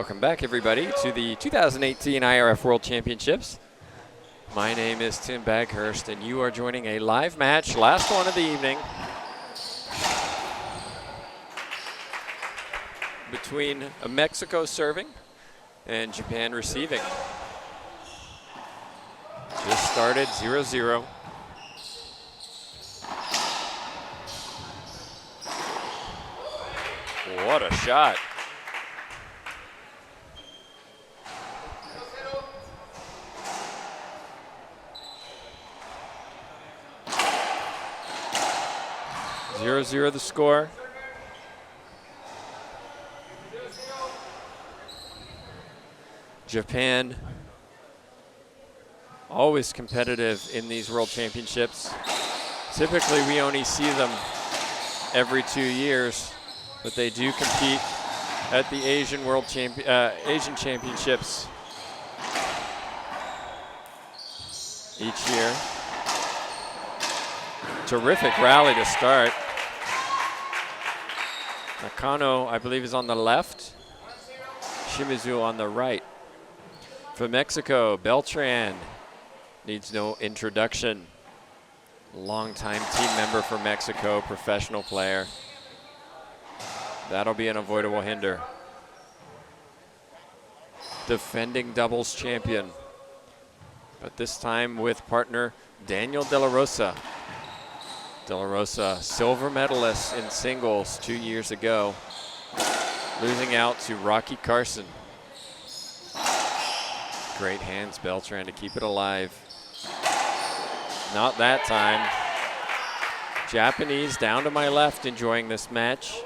Welcome back, everybody, to the 2018 IRF World Championships. My name is Tim Baghurst, and you are joining a live match, last one of the evening, between Mexico serving and Japan receiving. Just started 0-0. What a shot. The score. Japan, always competitive in these World Championships. Typically, we only see them every 2 years, but they do compete at the Asian Championships each year. Terrific rally to start. Nakano, I believe, is on the left. Shimizu on the right. For Mexico, Beltran needs no introduction. Longtime team member for Mexico, professional player. That'll be an avoidable hinder. Defending doubles champion, but this time with partner Daniel De La Rosa. De La Rosa, silver medalist in singles 2 years ago, losing out to Rocky Carson. Great hands, Beltran, to keep it alive. Not that time. Japanese down to my left enjoying this match.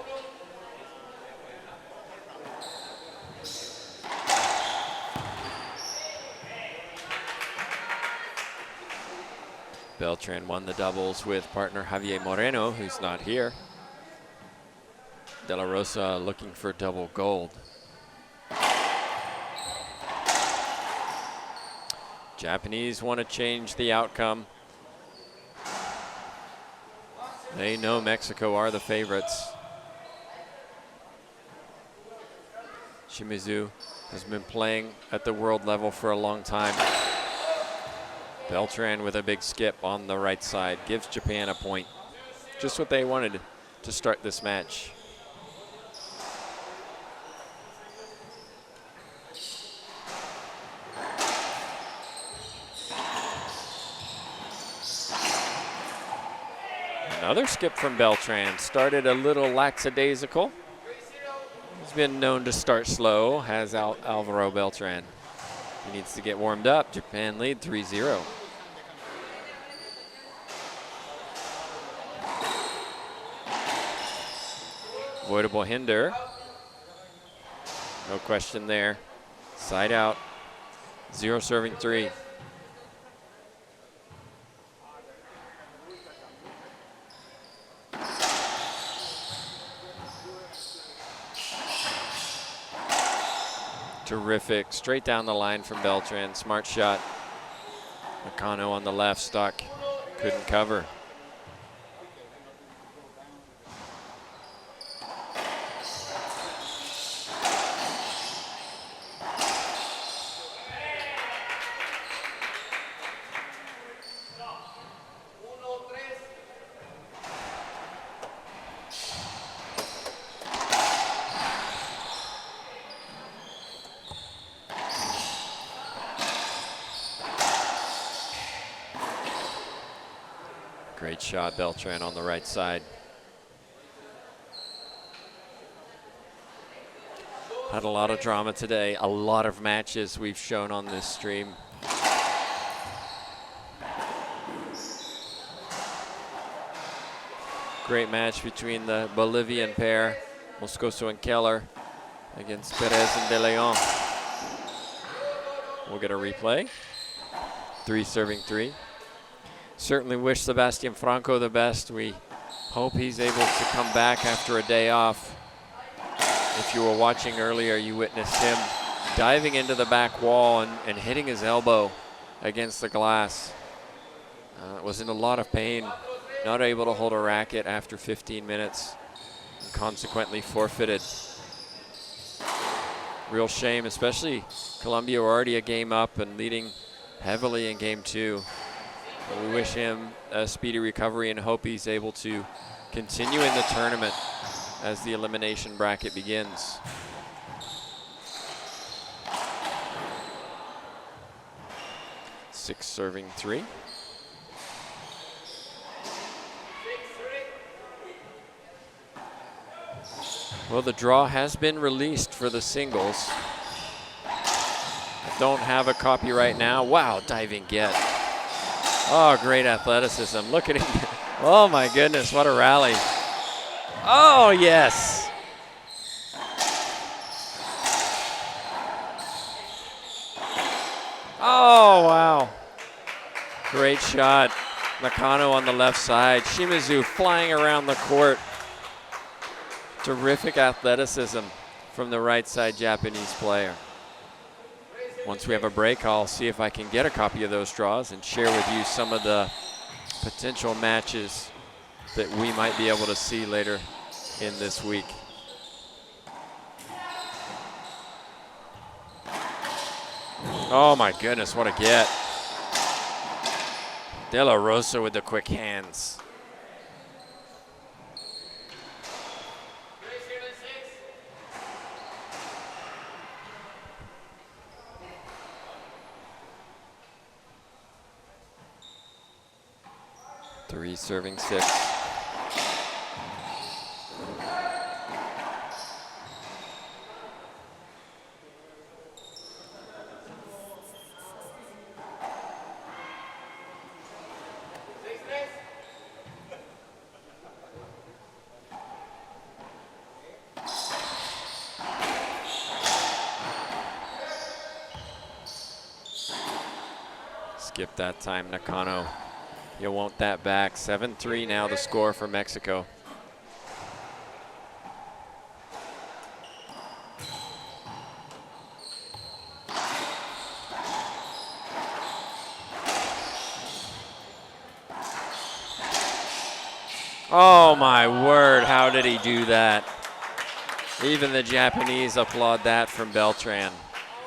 Beltran won the doubles with partner Javier Moreno, who's not here. De La Rosa looking for double gold. Japanese want to change the outcome. They know Mexico are the favorites. Shimizu has been playing at the world level for a long time. Beltran with a big skip on the right side gives Japan a point. Just what they wanted to start this match. Another skip from Beltran. Started a little lackadaisical. He's been known to start slow, has Alvaro Beltran. He needs to get warmed up. Japan lead 3-0. Avoidable hinder. No question there. Side out. 0 serving 3. Terrific, straight down the line from Beltran, smart shot. Nakano on the left, stuck, couldn't cover. Great shot, Beltran on the right side. Had a lot of drama today, a lot of matches we've shown on this stream. Great match between the Bolivian pair, Moscoso and Keller, against Perez and De Leon. We'll get a replay. 3 serving 3. Certainly wish Sebastian Franco the best. We hope he's able to come back after a day off. If you were watching earlier, you witnessed him diving into the back wall and hitting his elbow against the glass. Was in a lot of pain, not able to hold a racket after 15 minutes, and consequently forfeited. Real shame, especially Colombia were already a game up and leading heavily in game 2. But we wish him a speedy recovery and hope he's able to continue in the tournament as the elimination bracket begins. Six serving 3. Well, the draw has been released for the singles. I don't have a copy right now. Wow, diving get. Oh, great athleticism. Look at him. Oh my goodness, what a rally. Oh, yes. Oh, wow. Great shot. Nakano on the left side. Shimizu flying around the court. Terrific athleticism from the right side Japanese player. Once we have a break, I'll see if I can get a copy of those draws and share with you some of the potential matches that we might be able to see later in this week. Oh my goodness, what a get. De La Rosa with the quick hands. Three serving 6. Skip that time, Nakano. You want that back. 7-3 now the score for Mexico. Oh my word, how did he do that? Even the Japanese applaud that from Beltran.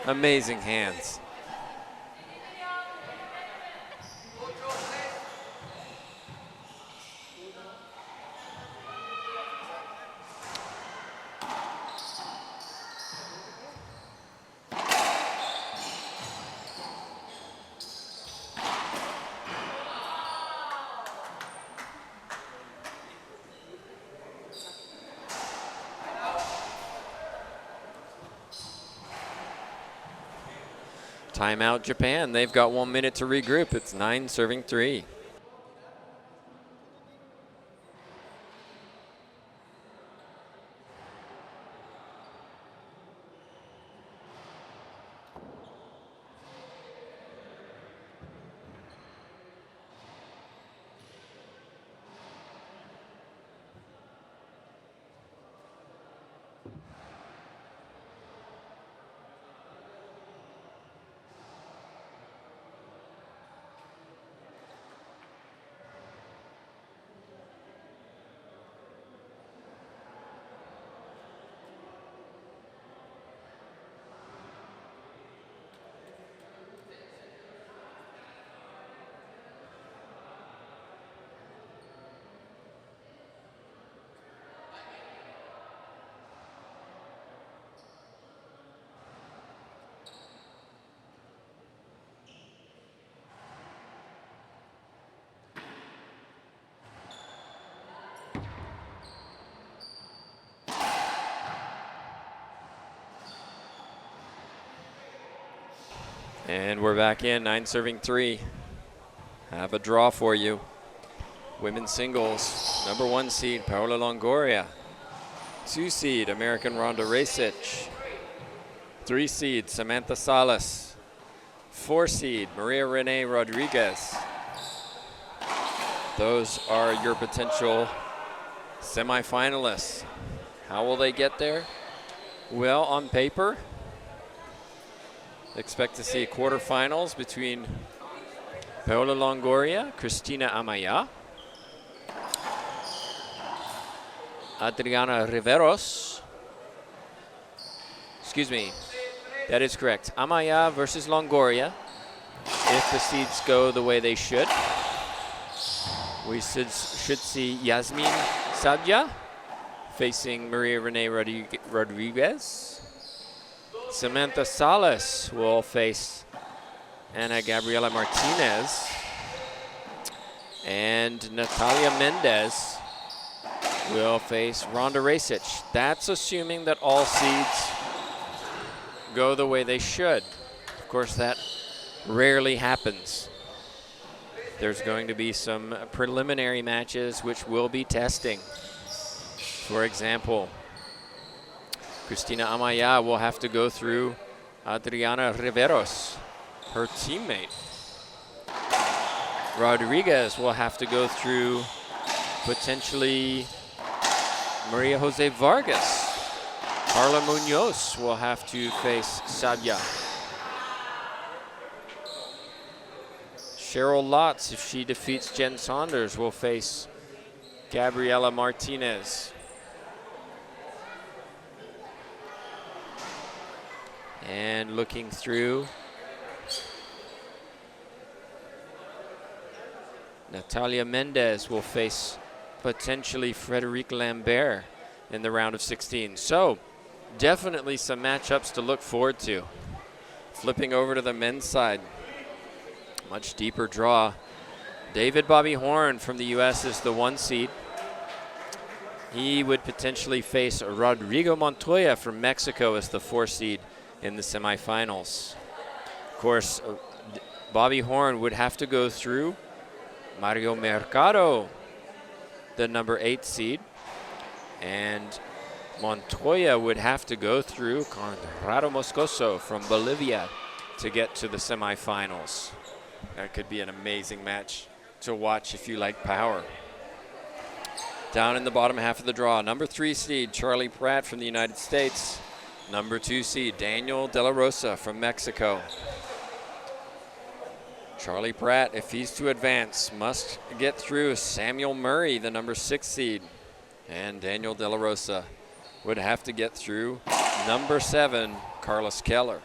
Amazing hands. Timeout Japan. They've got 1 minute to regroup. It's 9 serving 3. And we're back in, 9 serving 3. Have a draw for you. Women's singles, number 1 seed, Paola Longoria. 2 seed, American Ronda Rasic. 3 seed, Samantha Salas. 4 seed, Maria Renee Rodriguez. Those are your potential semifinalists. How will they get there? Well, on paper, expect to see quarterfinals between Paola Longoria, Cristina Amaya, Adriana Riveros, That is correct. Amaya versus Longoria. If the seeds go the way they should, we should see Yasmin Sabia facing Maria Rene Rodriguez. Samantha Salas will face Ana Gabriela Martinez. And Natalia Mendez will face Ronda Rasic. That's assuming that all seeds go the way they should. Of course, that rarely happens. There's going to be some preliminary matches which we'll be testing. For example, Cristina Amaya will have to go through Adriana Riveros, her teammate. Rodriguez will have to go through potentially Maria Jose Vargas. Carla Munoz will have to face Sabia. Cheryl Lotz, if she defeats Jen Saunders, will face Gabriela Martinez. And looking through, Natalia Mendez will face potentially Frederic Lambert in the round of 16. So definitely some matchups to look forward to. Flipping over to the men's side, much deeper draw. David Bobby Horn from the US is the 1 seed. He would potentially face Rodrigo Montoya from Mexico as the 4 seed in the semifinals. Of course, Bobby Horn would have to go through Mario Mercado, the number 8 seed, and Montoya would have to go through Conrado Moscoso from Bolivia to get to the semifinals. That could be an amazing match to watch if you like power. Down in the bottom half of the draw, number 3 seed Charlie Pratt from the United States, number 2 seed Daniel De La Rosa from Mexico. Charlie Pratt, if he's to advance, must get through Samuel Murray, the number 6 seed. And Daniel De La Rosa would have to get through number 7, Carlos Keller.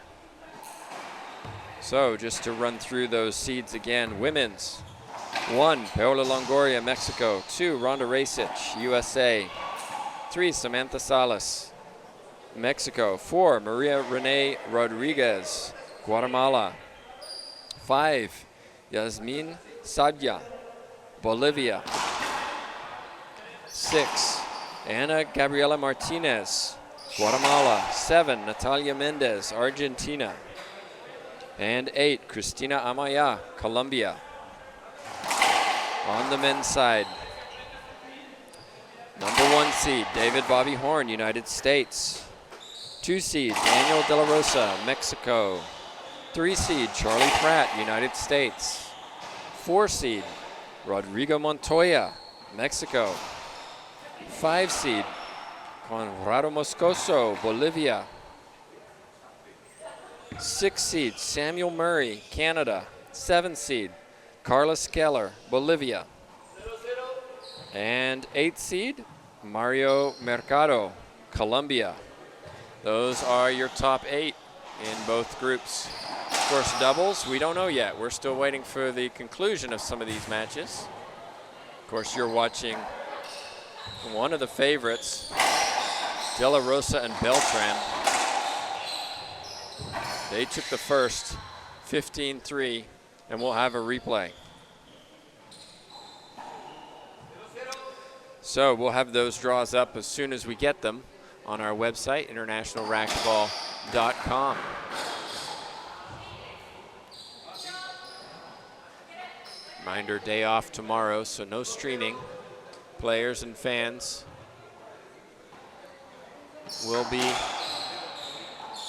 So just to run through those seeds again, women's 1, Paola Longoria, Mexico. 2, Ronda Rasic, USA. 3, Samantha Salas, Mexico. 4, Maria Rene Rodriguez, Guatemala. 5, Yasmin Sabia, Bolivia. 6, Ana Gabriela Martinez, Guatemala. 7, Natalia Mendez, Argentina. And 8, Cristina Amaya, Colombia. On the men's side, number 1 seed, David Bobby Horn, United States. 2 seed, Daniel De La Rosa, Mexico. 3 seed, Charlie Pratt, United States. 4 seed, Rodrigo Montoya, Mexico. 5 seed, Conrado Moscoso, Bolivia. 6 seed, Samuel Murray, Canada. 7 seed, Carlos Keller, Bolivia. And 8 seed, Mario Mercado, Colombia. Those are your top 8 in both groups. Of course, doubles, we don't know yet. We're still waiting for the conclusion of some of these matches. Of course, you're watching one of the favorites, De La Rosa and Beltran. They took the first 15-3, and we'll have a replay. So we'll have those draws up as soon as we get them on our website, internationalracquetball.com. Reminder, day off tomorrow, so no streaming. Players and fans will be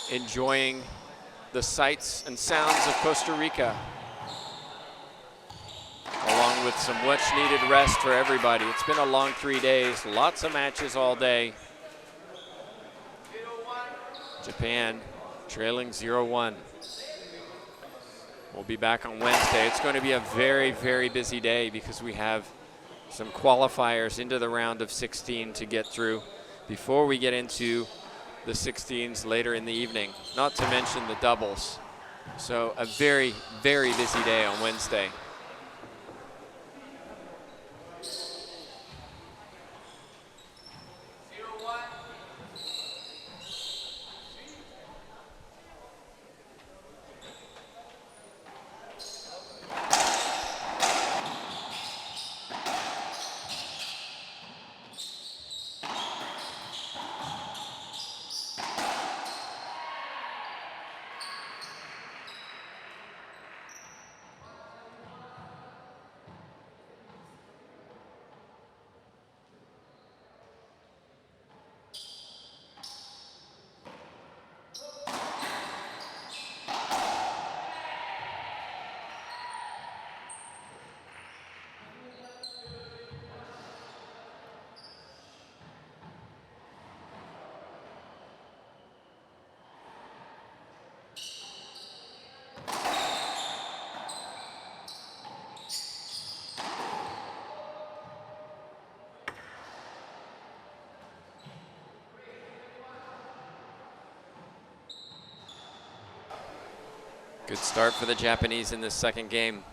enjoying the sights and sounds of Costa Rica, along with some much needed rest for everybody. It's been a long 3 days, lots of matches all day. Japan trailing 0-1. We'll be back on Wednesday. It's going to be a very, very busy day because we have some qualifiers into the round of 16 to get through before we get into the 16s later in the evening, not to mention the doubles. So a very, very busy day on Wednesday. Good start for the Japanese in this second game.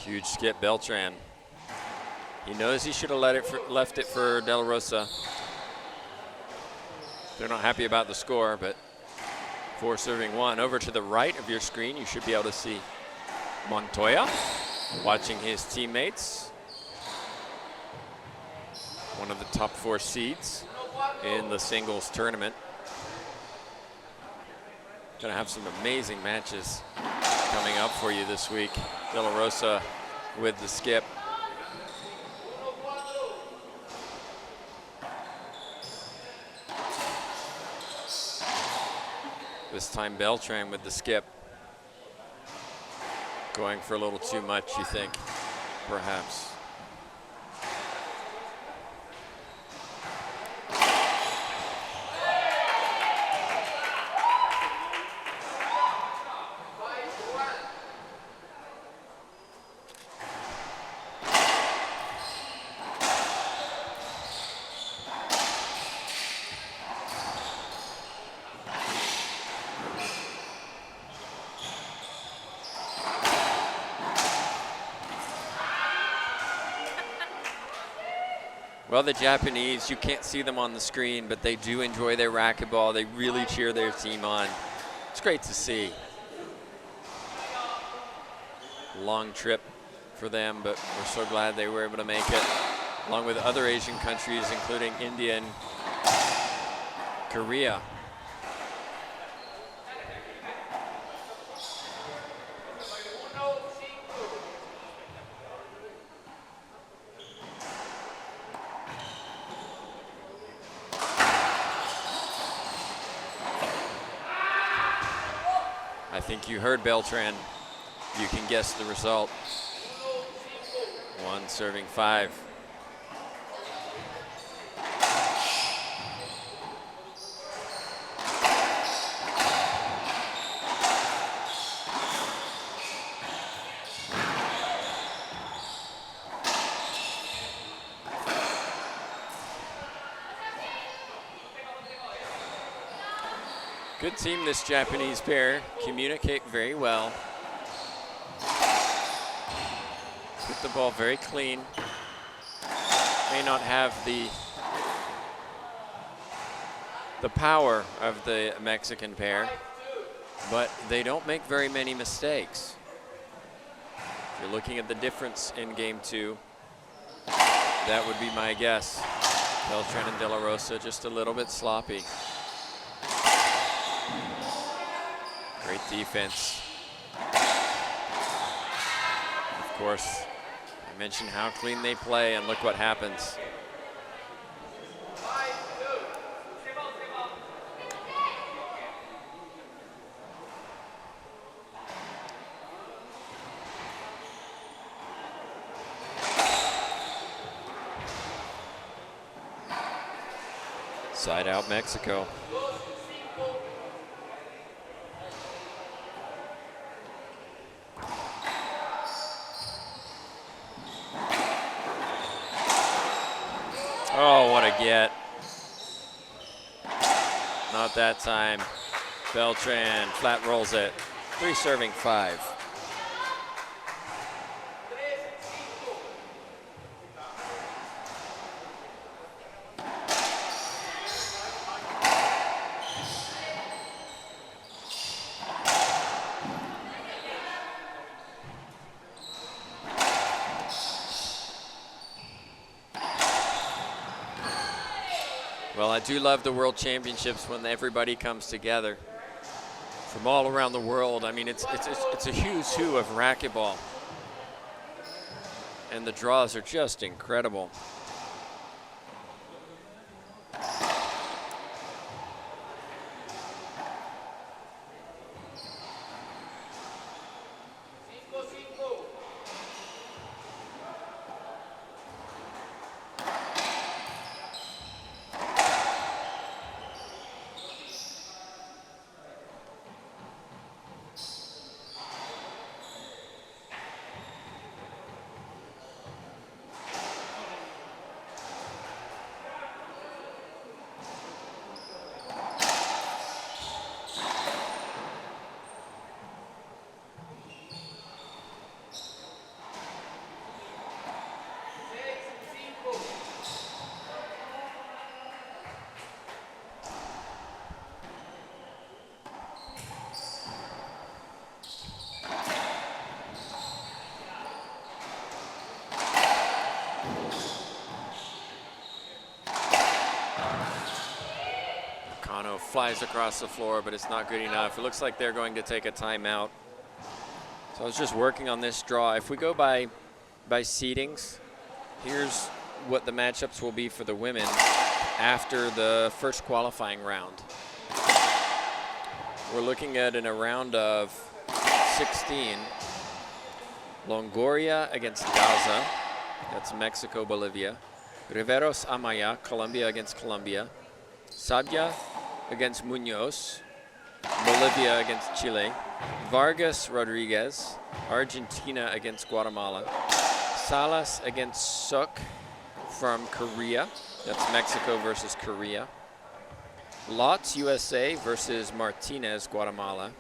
Huge skip, Beltran. He knows he should have left it for De La Rosa. They're not happy about the score, but 4 serving 1. Over to the right of your screen, you should be able to see Montoya watching his teammates. One of the top 4 seeds in the singles tournament. Gonna have some amazing matches coming up for you this week. De La Rosa with the skip. This time Beltran with the skip. Going for a little too much, you think, perhaps. Well, the Japanese, you can't see them on the screen, but they do enjoy their racquetball. They really cheer their team on. It's great to see. Long trip for them, but we're so glad they were able to make it, along with other Asian countries, including India and Korea. I think you heard Beltran. You can guess the result. 1 serving 5. Good team, this Japanese pair. Communicate very well. Hit the ball very clean. May not have the power of the Mexican pair, but they don't make very many mistakes. If you're looking at the difference in game 2, that would be my guess. Beltran and De La Rosa just a little bit sloppy. Great defense. Of course, I mentioned how clean they play, and look what happens. Side out Mexico. Oh, what a get. Not that time. Beltran flat rolls it. 3 serving 5. Well, I do love the World Championships when everybody comes together from all around the world. I mean, it's a who's who of racquetball. And the draws are just incredible. Flies across the floor, but it's not good enough. It looks like they're going to take a timeout. So I was just working on this draw. If we go by seedings, here's what the matchups will be for the women after the first qualifying round. We're looking at in a round of 16. Longoria against Gaza. That's Mexico, Bolivia. Riveros Amaya, Colombia against Colombia. Sabia against Munoz, Bolivia against Chile, Vargas Rodriguez, Argentina against Guatemala, Salas against Suk from Korea, that's Mexico versus Korea, Lotz USA versus Martinez, Guatemala,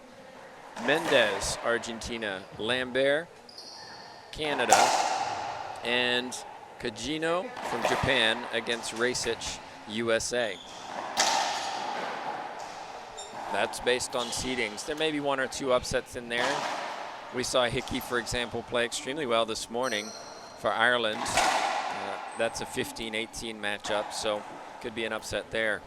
Mendez, Argentina, Lambert, Canada, and Kajino from Japan against Racich, USA. That's based on seedings. There may be 1 or 2 upsets in there. We saw Hickey, for example, play extremely well this morning for Ireland. That's a 15-18 matchup, so could be an upset there.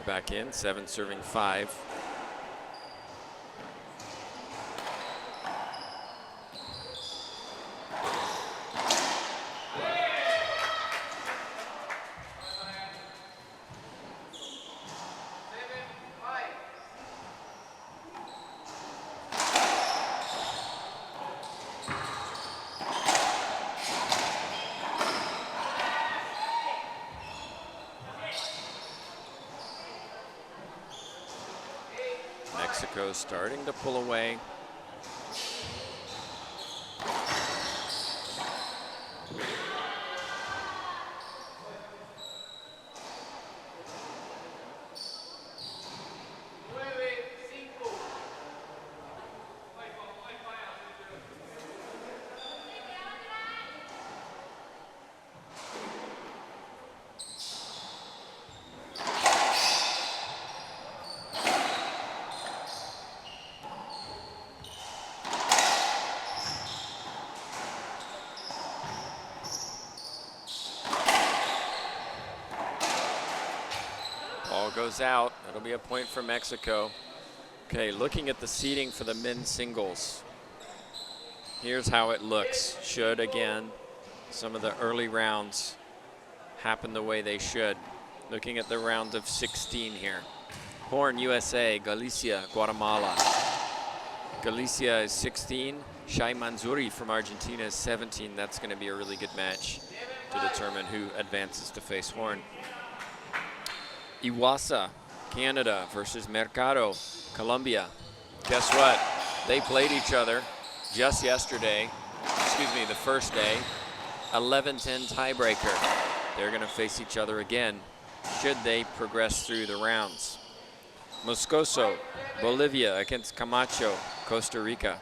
Back in, 7 serving 5. Mexico starting to pull away. Goes out. That'll be a point for Mexico. Okay, looking at the seeding for the men's singles. Here's how it looks. Should, again, some of the early rounds happen the way they should. Looking at the round of 16 here. Horn, USA, Galicia, Guatemala. Galicia is 16. Shai Manzuri from Argentina is 17. That's going to be a really good match to determine who advances to face Horn. Iwasa, Canada versus Mercado, Colombia. Guess what? They played each other just yesterday, the first day, 11-10 tiebreaker. They're gonna face each other again, should they progress through the rounds. Moscoso, Bolivia against Camacho, Costa Rica.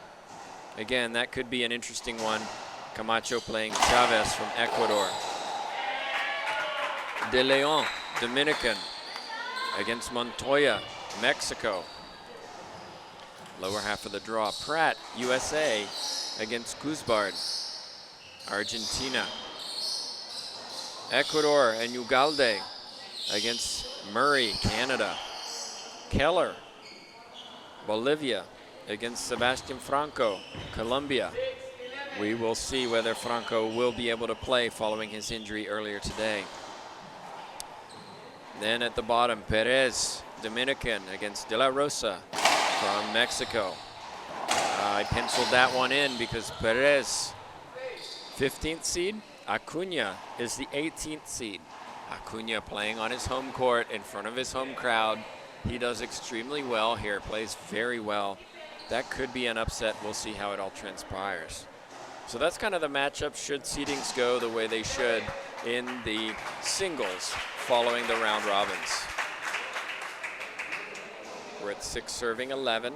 Again, that could be an interesting one. Camacho playing Chavez from Ecuador. De Leon, Dominican against Montoya, Mexico. Lower half of the draw. Pratt, USA against Kuzbard, Argentina. Ecuador and Ugalde against Murray, Canada. Keller, Bolivia against Sebastian Franco, Colombia. We will see whether Franco will be able to play following his injury earlier today. Then at the bottom, Perez, Dominican against De La Rosa from Mexico. I penciled that one in because Perez, 15th seed. Acuna is the 18th seed. Acuna playing on his home court in front of his home crowd. He does extremely well here, plays very well. That could be an upset. We'll see how it all transpires. So that's kind of the matchup should seedings go the way they should in the singles following the round robins. We're at 6 serving 11.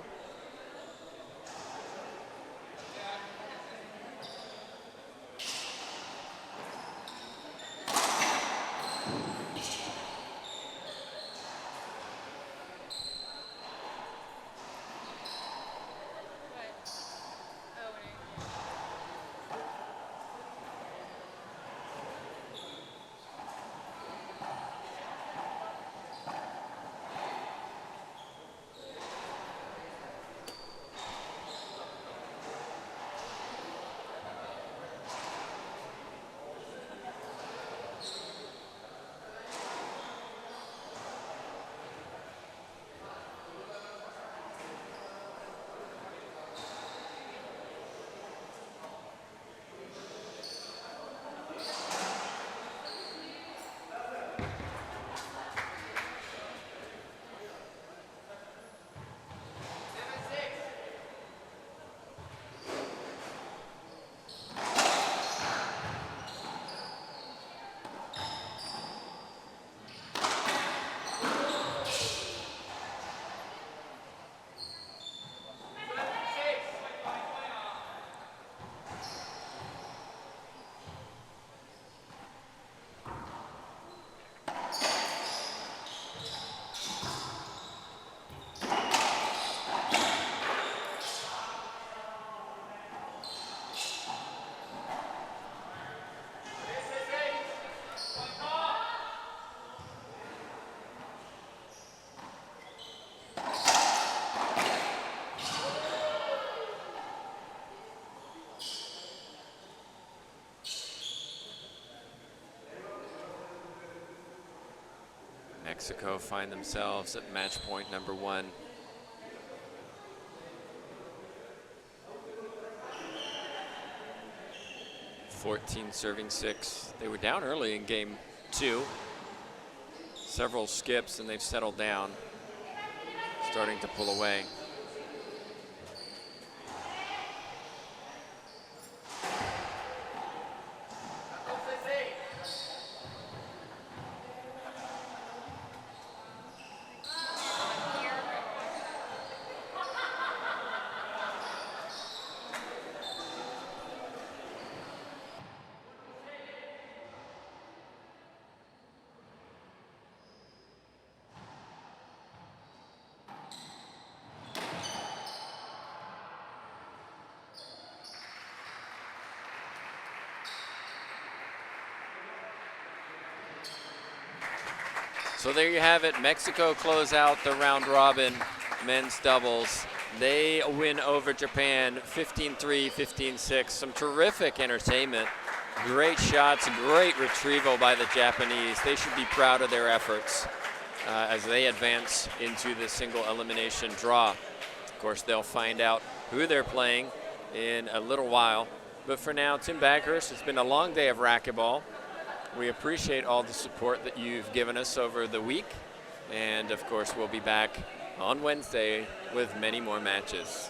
Mexico find themselves at match point number 1. Serving 6. They were down early in game 2. Several skips and they've settled down, starting to pull away. So there you have it. Mexico close out the round robin men's doubles. They win over Japan 15-3, 15-6. Some terrific entertainment. Great shots, great retrieval by the Japanese. They should be proud of their efforts as they advance into the single elimination draw. Of course, they'll find out who they're playing in a little while. But for now, Tim Baghurst, it's been a long day of racquetball. We appreciate all the support that you've given us over the week. And of course, we'll be back on Wednesday with many more matches.